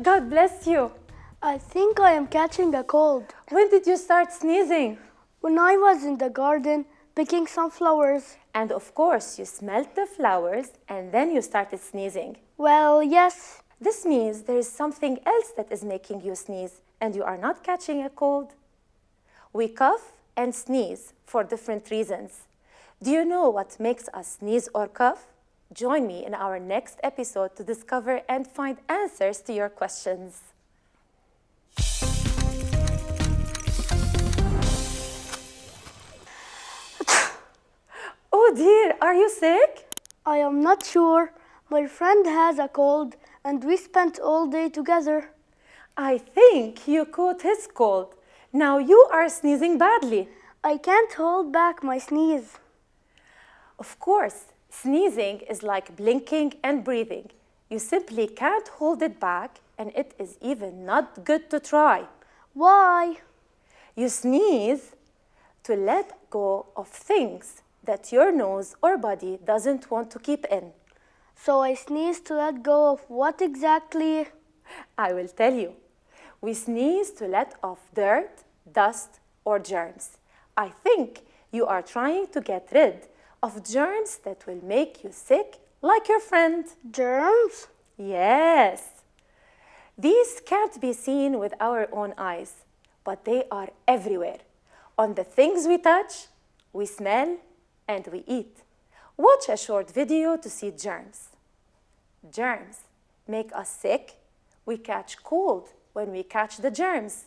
God bless you. I think I am catching a cold. When did you start sneezing? When I was in the garden picking some flowers. And of course, you smelled the flowers and then you started sneezing. Well, yes. This means there is something else that is making you sneeze and you are not catching a cold. We cough and sneeze for different reasons. Do you know what makes us sneeze or cough? Join me in our next episode to discover and find answers to your questions. Oh dear, are you sick? I am not sure. My friend has a cold and we spent all day together. I think you caught his cold. Now you are sneezing badly. I can't hold back my sneeze. Of course, sneezing is like blinking and breathing. You simply can't hold it back, and it is even not good to try. Why? You sneeze to let go of things that your nose or body doesn't want to keep in. So I sneeze to let go of what exactly? I will tell you. We sneeze to let off dirt, dust, or germs. I think you are trying to get rid of germs that will make you sick, like your friend. Germs? Yes. These can't be seen with our own eyes, but they are everywhere. On the things we touch, we smell, and we eat. Watch a short video to see germs. Germs make us sick. We catch cold when we catch the germs.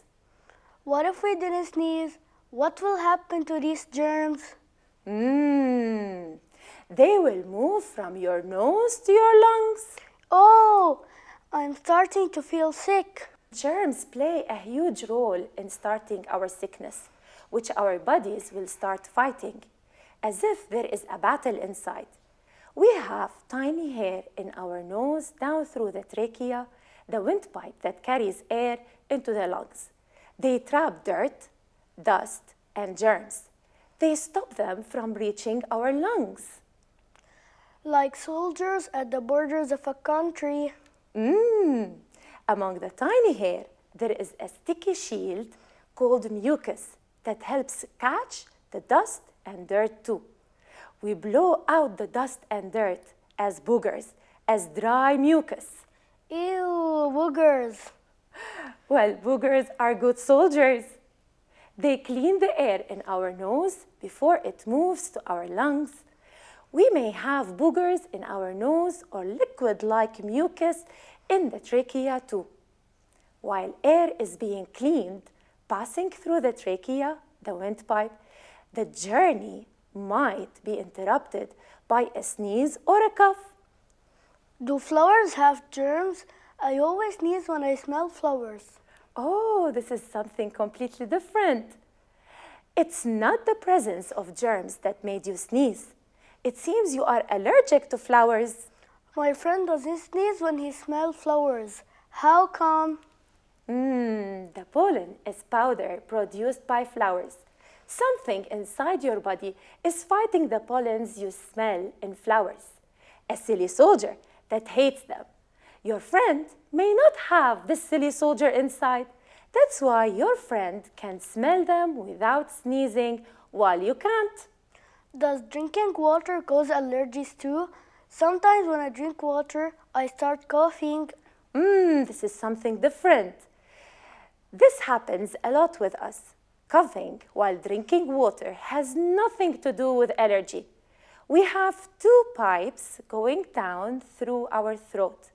What if we didn't sneeze? What will happen to these germs? They will move from your nose to your lungs. Oh, I'm starting to feel sick. Germs play a huge role in starting our sickness, which our bodies will start fighting, as if there is a battle inside. We have tiny hair in our nose down through the trachea, the windpipe that carries air into the lungs. They trap dirt, dust, and germs. They stop them from reaching our lungs. Like soldiers at the borders of a country. Among the tiny hair, there is a sticky shield called mucus that helps catch the dust and dirt too. We blow out the dust and dirt as boogers, as dry mucus. Ew, boogers. Well, boogers are good soldiers. They clean the air in our nose before it moves to our lungs. We may have boogers in our nose or liquid-like mucus in the trachea too. While air is being cleaned, passing through the trachea, the windpipe, the journey might be interrupted by a sneeze or a cough. Do flowers have germs? I always sneeze when I smell flowers. Oh, this is something completely different. It's not the presence of germs that made you sneeze. It seems you are allergic to flowers. My friend doesn't sneeze when he smells flowers. How come? The pollen is powder produced by flowers. Something inside your body is fighting the pollens you smell in flowers. A silly soldier that hates them. Your friend may not have this silly soldier inside. That's why your friend can smell them without sneezing while you can't. Does drinking water cause allergies too? Sometimes when I drink water, I start coughing. This is something different. This happens a lot with us. Coughing while drinking water has nothing to do with allergy. We have two pipes going down through our throat.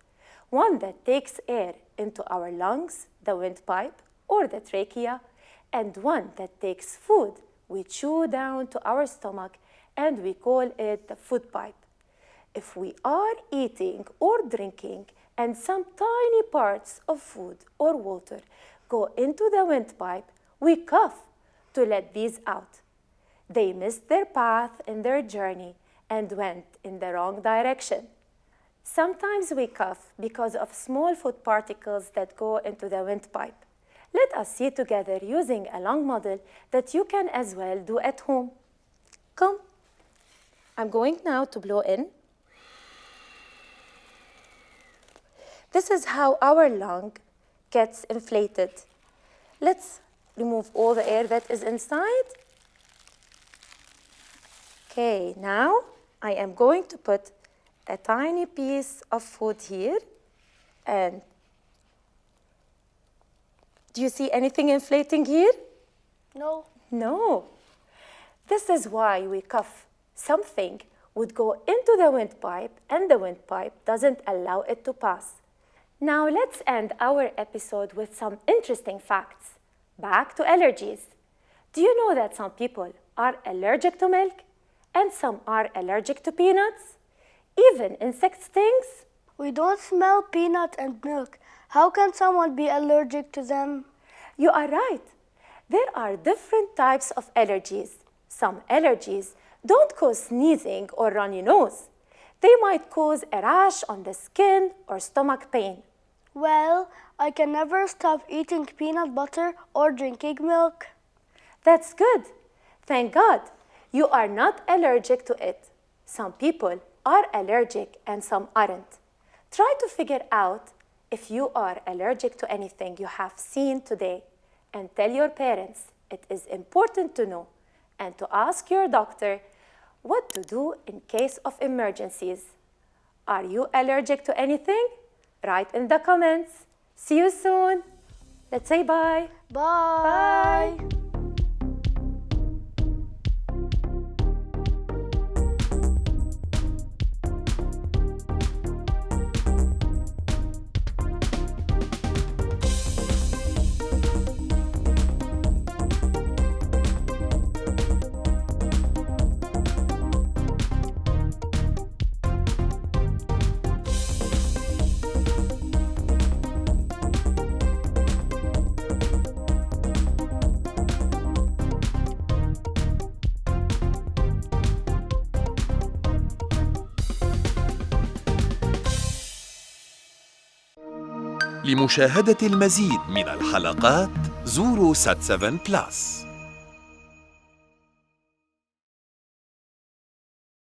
One that takes air into our lungs, the windpipe, or the trachea, and one that takes food we chew down to our stomach, and we call it the food pipe. If we are eating or drinking and some tiny parts of food or water go into the windpipe, we cough to let these out. They missed their path in their journey and went in the wrong direction. Sometimes we cough because of small food particles that go into the windpipe. Let us see together using a lung model that you can as well do at home. Come. I'm going now to blow in. This is how our lung gets inflated. Let's remove all the air that is inside. Okay, now I am going to put a tiny piece of food here. And do you see anything inflating here? No. No. This is why we cough. Something would go into the windpipe and the windpipe doesn't allow it to pass. Now let's end our episode with some interesting facts. Back to allergies. Do you know that some people are allergic to milk and some are allergic to peanuts? Even insect stings? We don't smell peanut and milk. How can someone be allergic to them? You are right. There are different types of allergies. Some allergies don't cause sneezing or runny nose. They might cause a rash on the skin or stomach pain. Well, I can never stop eating peanut butter or drinking milk. That's good. Thank God. You are not allergic to it. Some people are allergic and some aren't. Try to figure out if you are allergic to anything you have seen today and tell your parents. It is important to know and to ask your doctor what to do in case of emergencies. Are you allergic to anything? Write in the comments. See you soon. Let's say bye. Bye. لمشاهدة المزيد من الحلقات زوروا سات7 بلس.